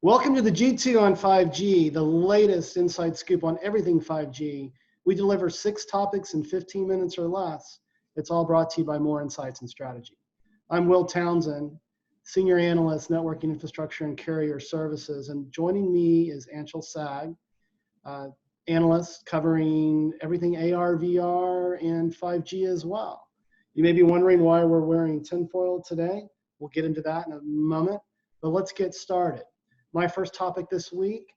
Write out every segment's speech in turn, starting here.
Welcome to the G2 on 5G, the latest inside scoop on everything 5G. We deliver 6 topics in 15 minutes or less. It's all brought to you by More Insights and Strategy. I'm Will Townsend, Senior Analyst, Networking Infrastructure and Carrier Services, and joining me is Anshel Analyst covering everything AR, VR, and 5G as well. You may be wondering why we're wearing tinfoil today. We'll get into that in a moment, but let's get started. My first topic this week,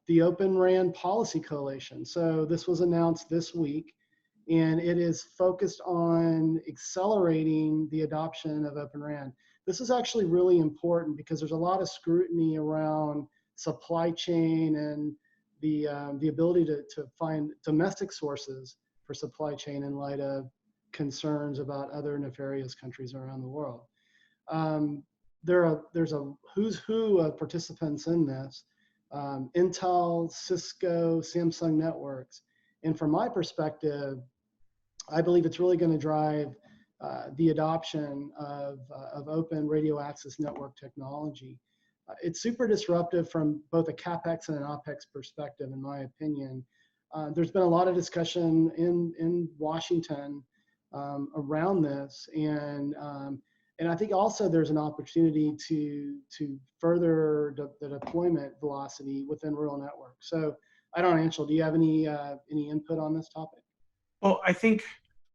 the Open RAN Policy Coalition. So this was announced this week, and it is focused on accelerating the adoption of Open RAN. This is actually really important because there's a lot of scrutiny around supply chain and the ability to find domestic sources for supply chain in light of concerns about other nefarious countries around the world. There's a who's who of participants in this, Intel, Cisco, Samsung Networks. And from my perspective, I believe it's really going to drive the adoption of open radio access network technology. It's super disruptive from both a CapEx and an OpEx perspective, in my opinion. There's been a lot of discussion in Washington around this, and I think also there's an opportunity to further the deployment velocity within rural networks. So I don't know, Anshel, do you have any input on this topic? Well, I think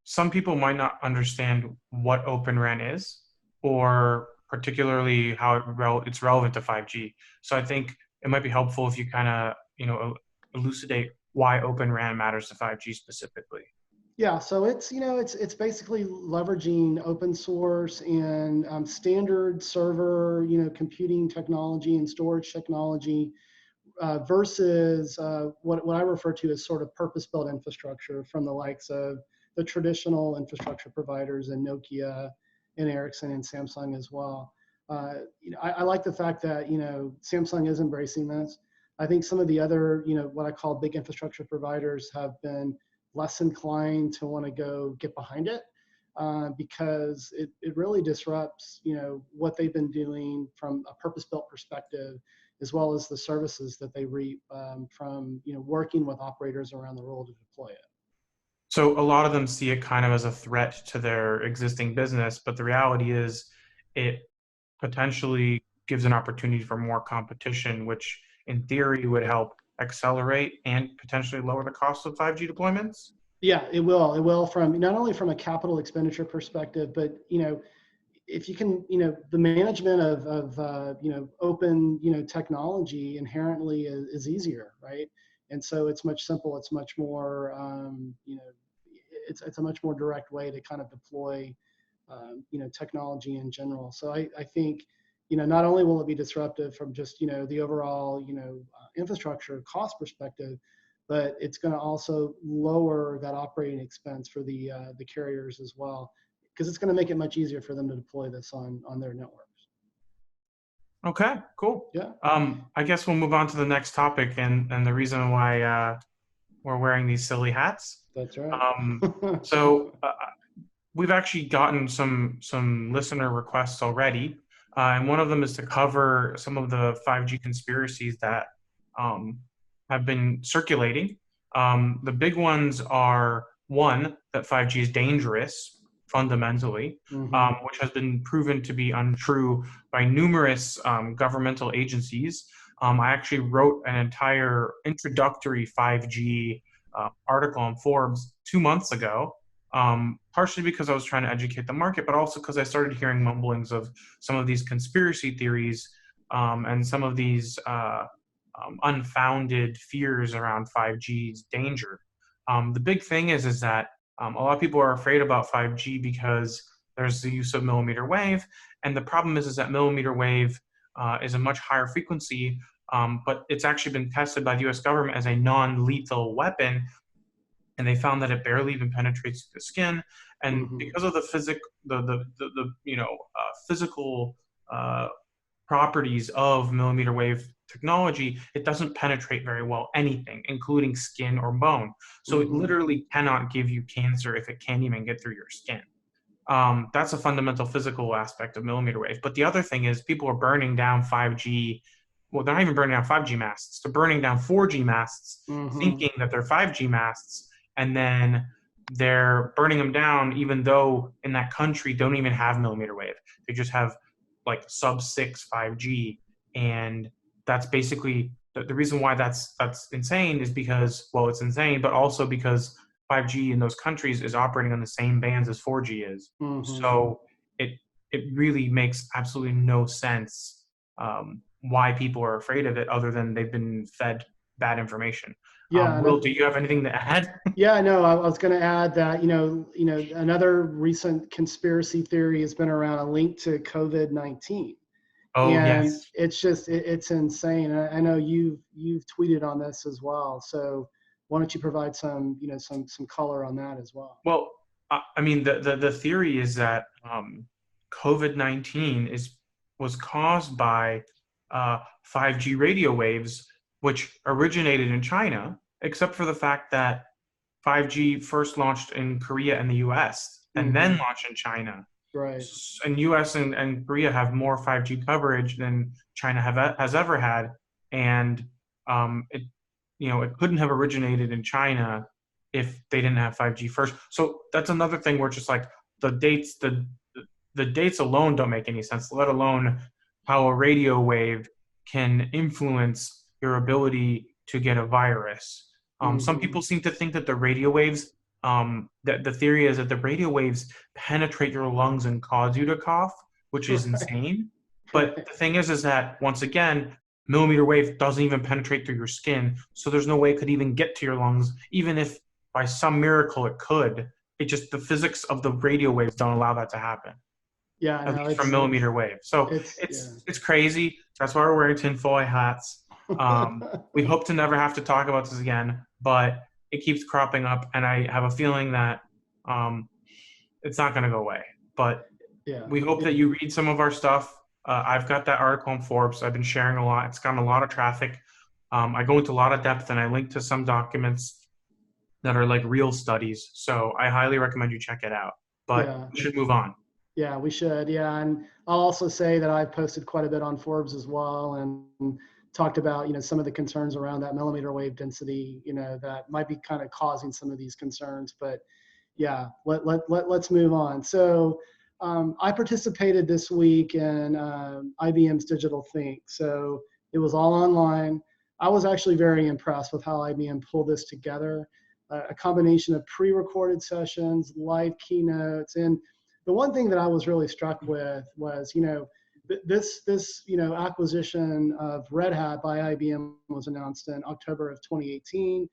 some people might not understand what Open RAN is, or particularly how it's relevant to 5G. So I think it might be helpful if you kind of, elucidate why Open RAN matters to 5G specifically. Yeah, so it's basically leveraging open source and standard server, computing technology and storage technology versus what I refer to as sort of purpose-built infrastructure from the likes of the traditional infrastructure providers and Nokia and Ericsson and Samsung as well. I like the fact that Samsung is embracing this. I think some of the other what I call big infrastructure providers have been less inclined to want to go get behind it because it really disrupts what they've been doing from a purpose-built perspective, as well as the services that they reap from working with operators around the world to deploy it. So a lot of them see it kind of as a threat to their existing business, but the reality is it potentially gives an opportunity for more competition, which in theory would help accelerate and potentially lower the cost of 5G deployments? Yeah, it will. It will from not only from a capital expenditure perspective, but if you can, the management of open technology inherently is easier, right? And so it's much simple. It's much more it's a much more direct way to kind of deploy technology in general. So I think not only will it be disruptive from just the overall infrastructure cost perspective, but it's going to also lower that operating expense for the carriers as well, because it's going to make it much easier for them to deploy this on their networks. Okay, cool. Yeah. I guess we'll move on to the next topic and the reason why we're wearing these silly hats. That's right. So we've actually gotten some listener requests already. And one of them is to cover some of the 5G conspiracies that have been circulating. The big ones are, one, that 5G is dangerous, fundamentally, which has been proven to be untrue by numerous governmental agencies. I actually wrote an entire introductory 5G article on Forbes 2 months ago. Partially because I was trying to educate the market, but also because I started hearing mumblings of some of these conspiracy theories and some of these unfounded fears around 5G's danger. The big thing is that a lot of people are afraid about 5G because there's the use of millimeter wave, and the problem is that millimeter wave is a much higher frequency, but it's actually been tested by the U.S. government as a non-lethal weapon. And they found that it barely even penetrates the skin, and because of the physical properties of millimeter wave technology, it doesn't penetrate very well anything, including skin or bone. So it literally cannot give you cancer if it can't even get through your skin. That's a fundamental physical aspect of millimeter wave. But the other thing is people are burning down 5G well, they're not even burning down 5G masts. They're burning down 4G masts, Hmm. thinking that they're 5G masts, and then they're burning them down, even though in that country don't even have millimeter wave. They just have like sub-6 5G, and that's basically the reason why that's insane is because, well, it's insane, but also because 5G in those countries is operating on the same bands as 4G is. Hmm. So it it really makes absolutely no sense why people are afraid of it, other than they've been fed bad information. Yeah, Will, do you have anything to add? yeah, no, I was going to add that, another recent conspiracy theory has been around a link to COVID-19. Oh And yes. it's just, it's insane. I know you've tweeted on this as well. So why don't you provide some, some color on that as well? Well, I mean, the theory is that COVID-19 was caused by 5G radio waves, which originated in China, except for the fact that 5G first launched in Korea and the US and then Hmm. launched in China. Right. And US and Korea have more 5G coverage than China has ever had. And it, it couldn't have originated in China if they didn't have 5G first. So that's another thing where it's just like the dates, the dates alone don't make any sense, let alone how a radio wave can influence your ability to get a virus. Some Hmm. people seem to think that the radio waves, that the theory is that the radio waves penetrate your lungs and cause you to cough, which is Right. insane. But Right. the thing is that once again, millimeter wave doesn't even penetrate through your skin, so there's no way it could even get to your lungs, even if by some miracle it could. It just, the physics of the radio waves don't allow that to happen, Yeah, at no, least from millimeter wave. So yeah. it's crazy. That's why we're wearing tinfoil hats. We hope to never have to talk about this again, but it keeps cropping up, and I have a feeling that um, it's not going to go away. But Yeah. we hope that you read some of our stuff. I've got that article in Forbes. I've been sharing a lot. It's gotten a lot of traffic. I go into a lot of depth, and I link to some documents that are like real studies. So I highly recommend you check it out. But Yeah. we should move on. Yeah, we should. Yeah, and I'll also say that I've posted quite a bit on Forbes as well, and talked about some of the concerns around that millimeter wave density, that might be kind of causing some of these concerns. But yeah, let's move on. So I participated this week in IBM's Digital Think. So it was all online. I was actually very impressed with how IBM pulled this together. A combination of pre-recorded sessions, live keynotes, and the one thing that I was really struck with was, this acquisition of Red Hat by IBM was announced in October of 2018.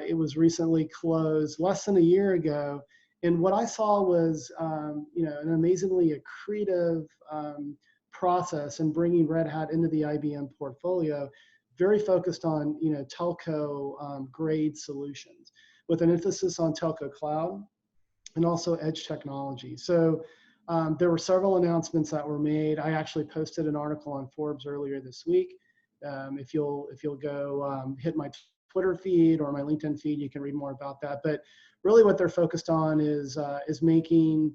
It was recently closed less than a year ago, and what I saw was, an amazingly accretive process in bringing Red Hat into the IBM portfolio, very focused on, telco grade solutions with an emphasis on telco cloud and also edge technology. So there were several announcements that were made. I actually posted an article on Forbes earlier this week. If you'll go hit my Twitter feed or my LinkedIn feed, you can read more about that. But really, what they're focused on is making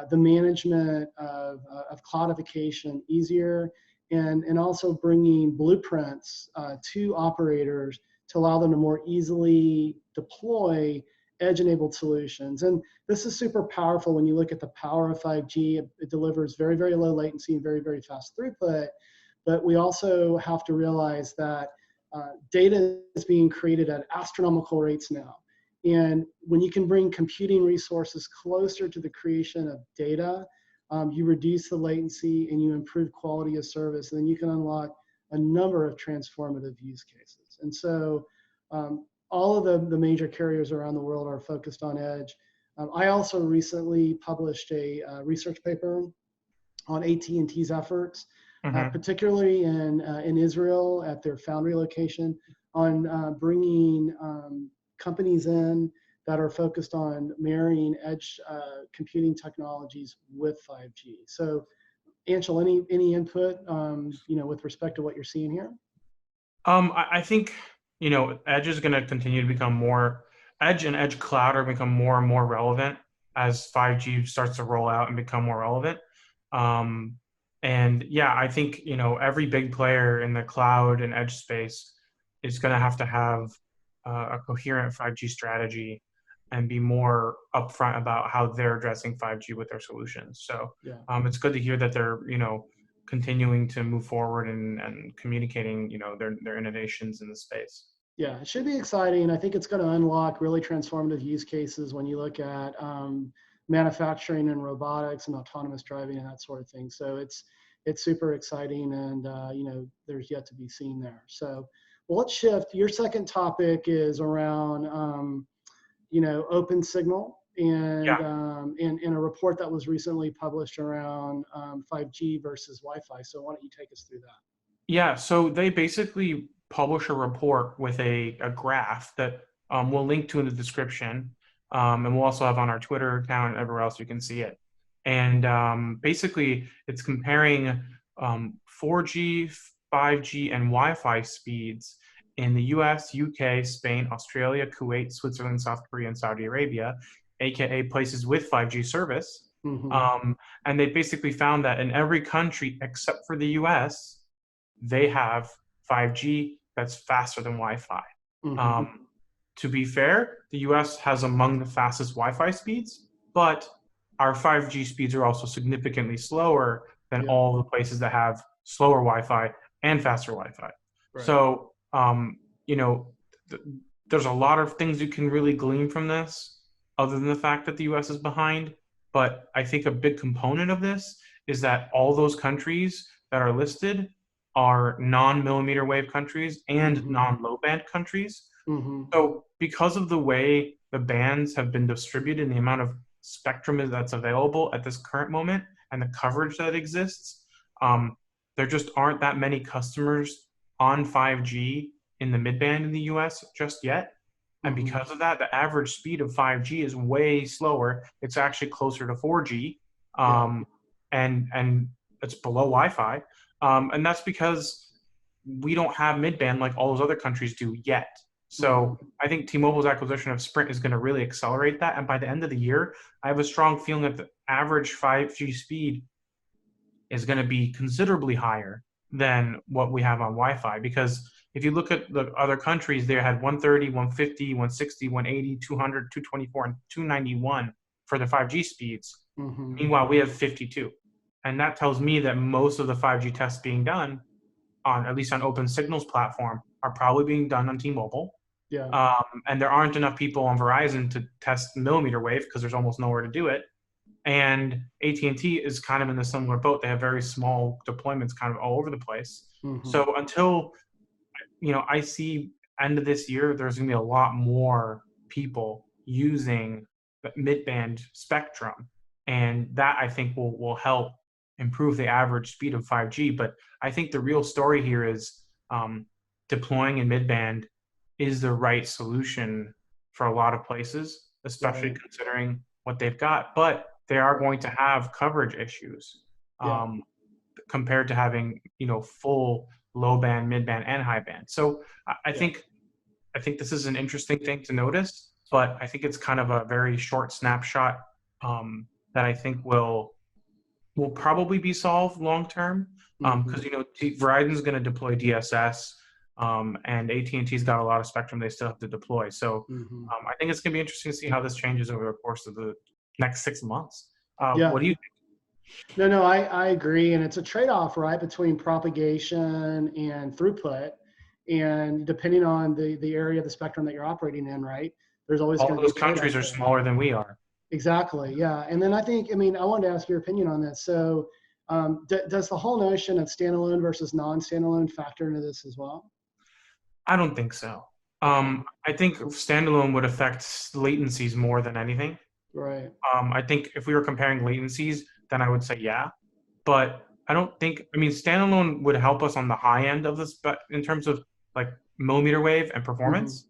the management of cloudification easier, and also bringing blueprints to operators to allow them to more easily deploy edge-enabled solutions. And this is super powerful when you look at the power of 5G. It delivers very, very low latency and very, very fast throughput. But we also have to realize that data is being created at astronomical rates now. And when you can bring computing resources closer to the creation of data, you reduce the latency and you improve quality of service, and then you can unlock a number of transformative use cases. And so all of the major carriers around the world are focused on edge. I also recently published a research paper on AT&T's efforts, Mm-hmm. particularly in Israel at their foundry location, on bringing companies in that are focused on marrying edge computing technologies with 5G. So, Anshel, any input, with respect to what you're seeing here? I think, Edge is going to continue to become more, Edge and Edge Cloud are become more and more relevant as 5G starts to roll out and become more relevant. Um, And yeah, I think, every big player in the cloud and edge space is going to have a coherent 5G strategy and be more upfront about how they're addressing 5G with their solutions. So Yeah. it's good to hear that they're, continuing to move forward and communicating, their innovations in the space. Yeah, it should be exciting. I think it's going to unlock really transformative use cases when you look at manufacturing and robotics and autonomous driving and that sort of thing. So it's super exciting, and there's yet to be seen there. So, well, let's shift. Your second topic is around open signal and Yeah. in a report that was recently published around 5G versus Wi-Fi. So why don't you take us through that? Yeah, so they basically publish a report with a graph that we'll link to in the description. And we'll also have on our Twitter account and everywhere else you can see it. And basically, it's comparing 4G, 5G, and Wi Fi speeds in the US, UK, Spain, Australia, Kuwait, Switzerland, South Korea, and Saudi Arabia, aka places with 5G service. Mm-hmm. Um, and they basically found that in every country except for the US, they have 5G that's faster than Wi-Fi. Mm-hmm. Um, to be fair, the US has among the fastest Wi-Fi speeds, but our 5G speeds are also significantly slower than Yeah. all the places that have slower Wi-Fi and faster Wi-Fi. Right. So, you know, th- there's a lot of things you can really glean from this, other than the fact that the US is behind. But I think a big component of this is that all those countries that are listed are non-millimeter wave countries and Mm-hmm. non-low band countries. Mm-hmm. So because of the way the bands have been distributed and the amount of spectrum that's available at this current moment and the coverage that exists, there just aren't that many customers on 5G in the mid-band in the US just yet. And Mm-hmm. because of that, the average speed of 5G is way slower. It's actually closer to 4G, Yeah. and it's below Wi-Fi. And that's because we don't have mid-band like all those other countries do yet. Mm-hmm. So I think T-Mobile's acquisition of Sprint is going to really accelerate that. And by the end of the year, I have a strong feeling that the average 5G speed is going to be considerably higher than what we have on Wi-Fi. Because if you look at the other countries, they had 130, 150, 160, 180, 200, 224, and 291 for the 5G speeds. Mm-hmm. Meanwhile, we have 52. And that tells me that most of the 5G tests being done on, at least on Open Signal's platform, are probably being done on T-Mobile. Yeah. And there aren't enough people on Verizon to test millimeter wave because there's almost nowhere to do it. And AT&T is kind of in a similar boat. They have very small deployments kind of all over the place. Mm-hmm. So until, I see end of this year, there's going to be a lot more people using the mid-band spectrum. And that I think will help improve the average speed of 5G. But I think the real story here is deploying in mid-band is the right solution for a lot of places, especially Right. considering what they've got. But they are going to have coverage issues Yeah. compared to having full low band, mid band, and high band. So I Yeah. think this is an interesting thing to notice, but I think it's kind of a very short snapshot that I think will probably be solved long term. Because Verizon's going to deploy DSS, and AT&T's got a lot of spectrum they still have to deploy. So Mm-hmm. I think it's going to be interesting to see how this changes over the course of the next 6 months. Yeah. What do you think? No, I agree. And it's a trade-off, right, between propagation and throughput. And depending on the area of the spectrum that you're operating in, right, there's always All going to be those a trade-off countries are there. smaller than we are. Exactly. Yeah. And then I wanted to ask your opinion on this. So does the whole notion of standalone versus non-standalone factor into this as well? I don't think so. Okay. I think standalone would affect latencies more than anything. Right. I think if we were comparing latencies, then I would say yeah. But I don't think, standalone would help us on the high end of this, but in terms of like millimeter wave and Mm-hmm. performance,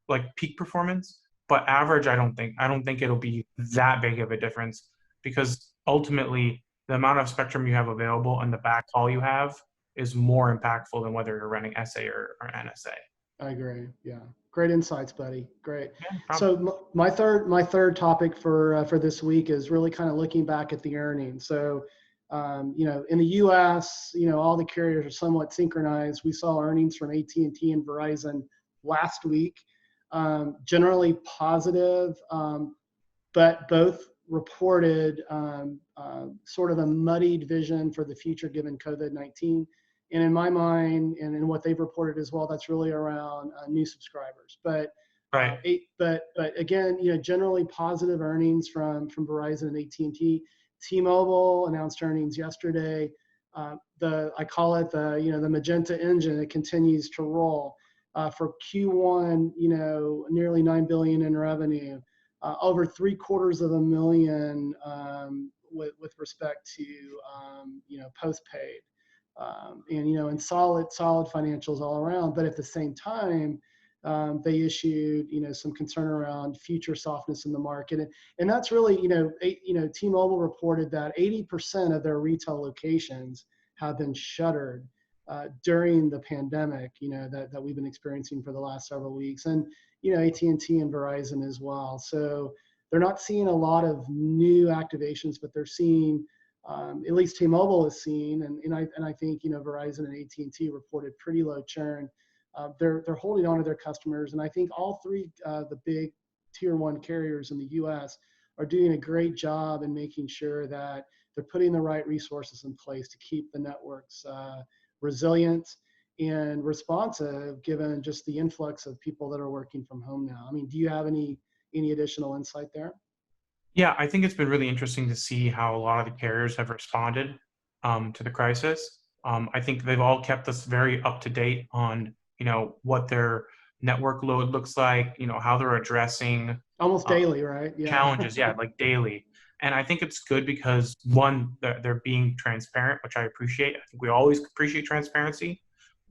like peak performance. But average, I don't think it'll be that big of a difference because ultimately the amount of spectrum you have available and the backhaul you have is more impactful than whether you're running SA or NSA. I agree. Yeah. Great insights, buddy. Great. Yeah, So my third topic for this week is really kind of looking back at the earnings. So In the U.S., all the carriers are somewhat synchronized. We saw earnings from AT&T and Verizon last week, generally positive, but both reported sort of a muddied vision for the future given COVID-19. And in my mind, and in what they've reported as well, that's really around new subscribers. But Right. but again, generally positive earnings from Verizon and AT&T. T-Mobile announced earnings yesterday. I call it the magenta engine. It continues to roll. For Q1, nearly $9 billion in revenue, over 750,000 with respect to postpaid, and solid financials all around. But at the same time, they issued some concern around future softness in the market, and that's really T-Mobile reported that 80% of their retail locations have been shuttered during the pandemic, that we've been experiencing for the last several weeks, and AT&T and Verizon as well. So they're not seeing a lot of new activations, but they're seeing, at least T-Mobile is seeing, and I think Verizon and AT&T reported pretty low churn. They're holding on to their customers, and I think all three the big tier one carriers in the U.S. are doing a great job in making sure that they're putting the right resources in place to keep the networks resilient and responsive, given just the influx of people that are working from home now. I mean, do you have any additional insight there? Yeah, I think it's been really interesting to see how a lot of the carriers have responded to the crisis. I think they've all kept us very up to date on what their network load looks like, how they're addressing Almost daily, right? Yeah. challenges, yeah, like daily. And I think it's good because one, they're being transparent, which I appreciate. I think we always appreciate transparency,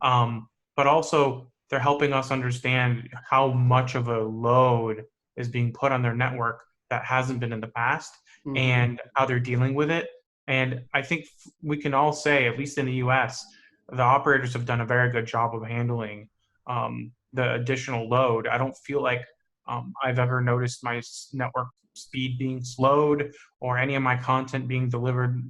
but also they're helping us understand how much of a load is being put on their network that hasn't been in the past, Mm-hmm. and how they're dealing with it. And I think we can all say, at least in the U.S., the operators have done a very good job of handling the additional load. I don't feel like I've ever noticed my network speed being slowed or any of my content being delivered,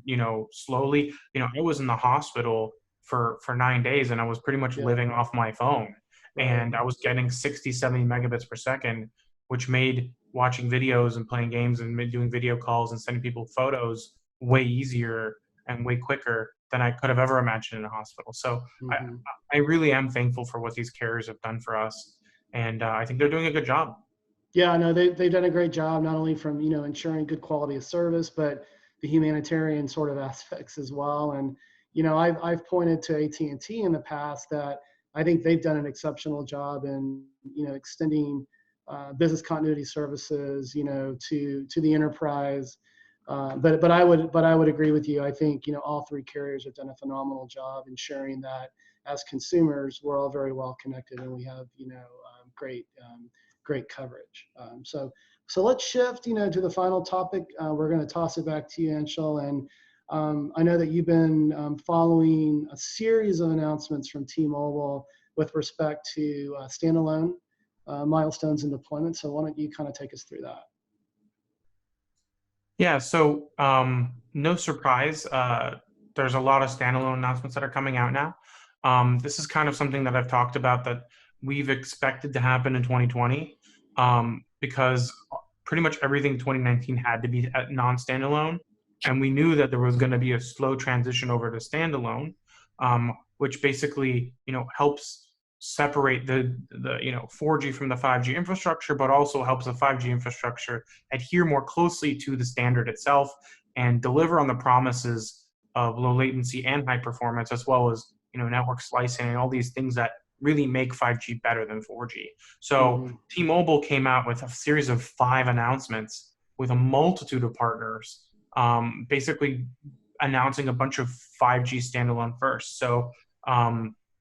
slowly. I was in the hospital for 9 days, and I was pretty much living off my phone. Right. And I was getting 60, 70 megabits per second, which made watching videos and playing games and doing video calls and sending people photos way easier and way quicker than I could have ever imagined in a hospital. So Mm-hmm. I really am thankful for what these carriers have done for us. And I think they're doing a good job. Yeah, no, they've done a great job, not only from ensuring good quality of service, but the humanitarian sort of aspects as well. And I've pointed to AT&T in the past that I think they've done an exceptional job in extending business continuity services to the enterprise. But I would agree with you. I think all three carriers have done a phenomenal job ensuring that as consumers we're all very well connected and we have great coverage. So let's shift, to the final topic. We're going to toss it back to you, Anshel. And I know that you've been following a series of announcements from T-Mobile with respect to standalone milestones and deployment. So why don't you kind of take us through that? Yeah, so no surprise, there's a lot of standalone announcements that are coming out now. This is kind of something that I've talked about that we've expected to happen in 2020, because pretty much everything in 2019 had to be at non-standalone, and we knew that there was going to be a slow transition over to standalone, which basically helps separate the 4G from the 5G infrastructure, but also helps the 5G infrastructure adhere more closely to the standard itself and deliver on the promises of low latency and high performance, as well as network slicing and all these things that really make 5G better than 4G. So Mm-hmm. T-Mobile came out with a series of 5 announcements with a multitude of partners, basically announcing a bunch of 5G standalone first. So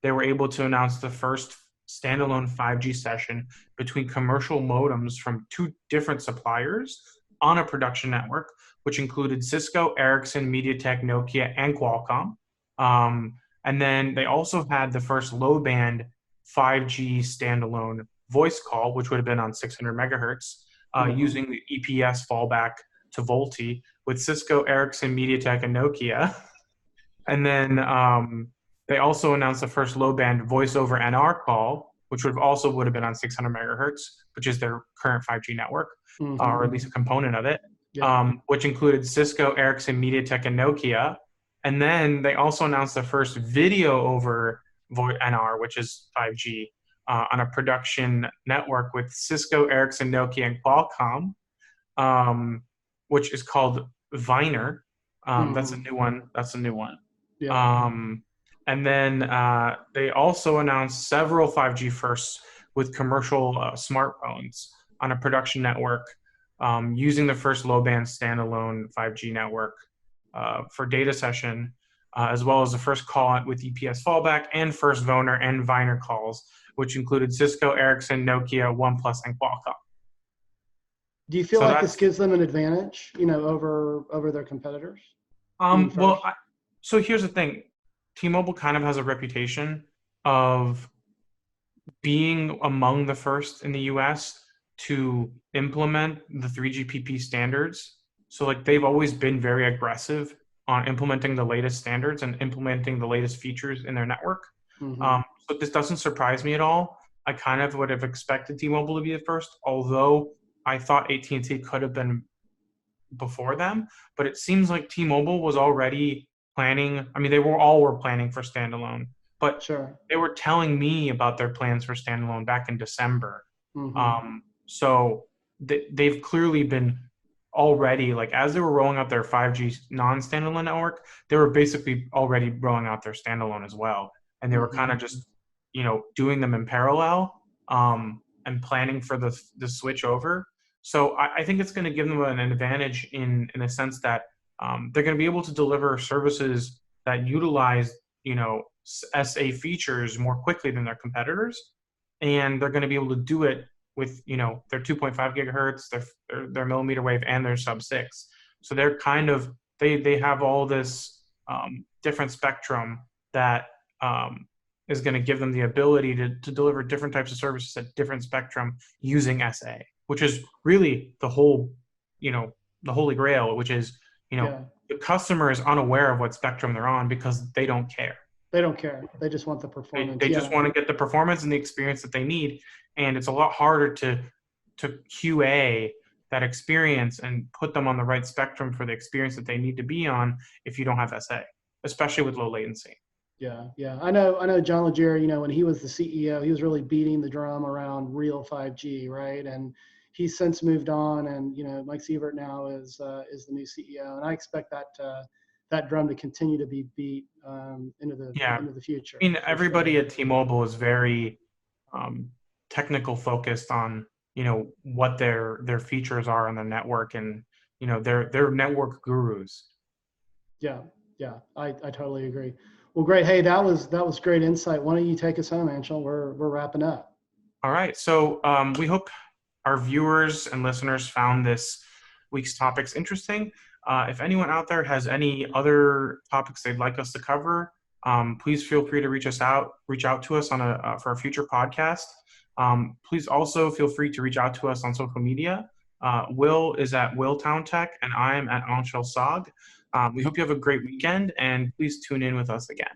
they were able to announce the first standalone 5G session between commercial modems from 2 different suppliers on a production network, which included Cisco, Ericsson, MediaTek, Nokia, and Qualcomm. And then they also had the first low-band 5G standalone voice call, which would have been on 600 megahertz, using the EPS fallback to VoLTE with Cisco, Ericsson, MediaTek, and Nokia. And then they also announced the first low-band voice over NR call, which would have been on 600 megahertz, which is their current 5G network, or at least a component of it, which included Cisco, Ericsson, MediaTek, and Nokia. And then they also announced the first video over NR, which is 5G, on a production network with Cisco, Ericsson, Nokia, and Qualcomm, which is called Viner. That's a new one. Yeah. And then they also announced several 5G firsts with commercial smartphones on a production network, using the first low-band standalone 5G network for data session, as well as the first call with EPS fallback and first Viner and Viner calls, which included Cisco, Ericsson, Nokia, OnePlus, and Qualcomm. Do you feel like this gives them an advantage, over their competitors? So here's the thing. T-Mobile kind of has a reputation of being among the first in the US to implement the 3GPP standards. So like they've always been very aggressive on implementing the latest standards and implementing the latest features in their network. So this doesn't surprise me at all. I kind of would have expected T-Mobile to be the first, although I thought AT&T could have been before them. But it seems like T-Mobile was already planning. I mean, they were planning for standalone, but they were telling me about their plans for standalone back in December. So they've clearly been already, like, as they were rolling out their 5G non-standalone network, they were basically already rolling out their standalone as well. And they were kind of just, doing them in parallel, and planning for the switch over. So I think it's going to give them an advantage in a sense that they're going to be able to deliver services that utilize, SA features more quickly than their competitors. And they're going to be able to do it with, their 2.5 gigahertz, their millimeter wave, and their sub-6. So they're kind of, they have all this different spectrum that is going to give them the ability to deliver different types of services at different spectrum using SA, which is really the whole, the holy grail, which is, the customer is unaware of what spectrum they're on because they don't care. They don't care. They just want the performance. They just want to get the performance and the experience that they need. And it's a lot harder to QA that experience and put them on the right spectrum for the experience that they need to be on if you don't have SA, especially with low latency. Yeah. I know John Legere, when he was the CEO, he was really beating the drum around real 5G, right? And he's since moved on, and Mike Sievert now is the new CEO, and I expect that drum to continue to be beat into the future. I mean, everybody at T-Mobile is very technical focused on what their features are on their network, and they're network gurus. Yeah, I totally agree. Well, great. Hey, that was great insight. Why don't you take us home, Anshel? We're wrapping up. All right. So we hope our viewers and listeners found this week's topics interesting. If anyone out there has any other topics they'd like us to cover, please feel free to reach out to us for a future podcast. Please also feel free to reach out to us on social media. Will is at Willtown Tech, and I am at Anshel Sog. We hope you have a great weekend, and please tune in with us again.